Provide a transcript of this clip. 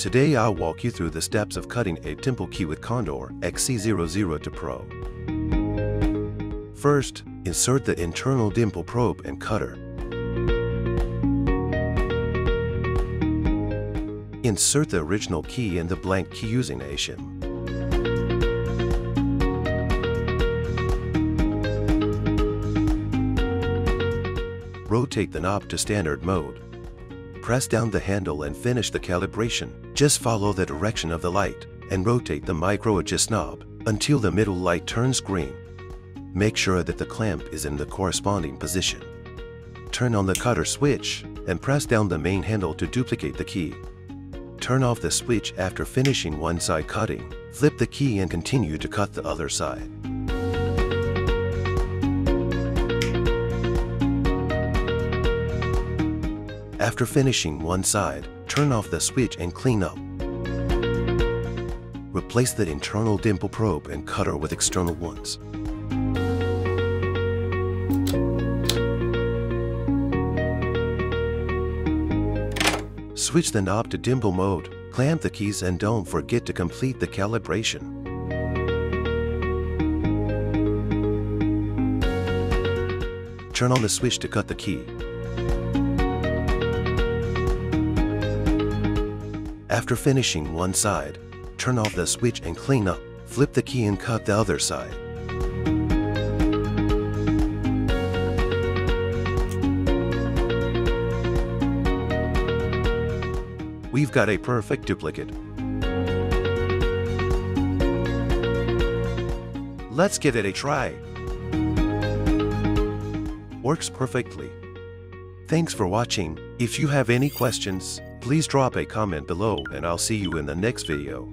Today I'll walk you through the steps of cutting a Dimple key with Condor XC-002 PRO. First, insert the internal Dimple probe and cutter. Insert the original key in the blank key using a shim. Rotate the knob to standard mode. Press down the handle and finish the calibration. Just follow the direction of the light and rotate the micro adjust knob until the middle light turns green. Make sure that the clamp is in the corresponding position. Turn on the cutter switch and press down the main handle to duplicate the key. Turn off the switch after finishing one side cutting. Flip the key and continue to cut the other side. After finishing one side, turn off the switch and clean up. Replace the internal Dimple probe and cutter with external ones. Switch the knob to Dimple mode, clamp the keys and don't forget to complete the calibration. Turn on the switch to cut the key. After finishing one side, turn off the switch and clean up. Flip the key and cut the other side. We've got a perfect duplicate. Let's give it a try. Works perfectly. Thanks for watching. If you have any questions, please drop a comment below and I'll see you in the next video.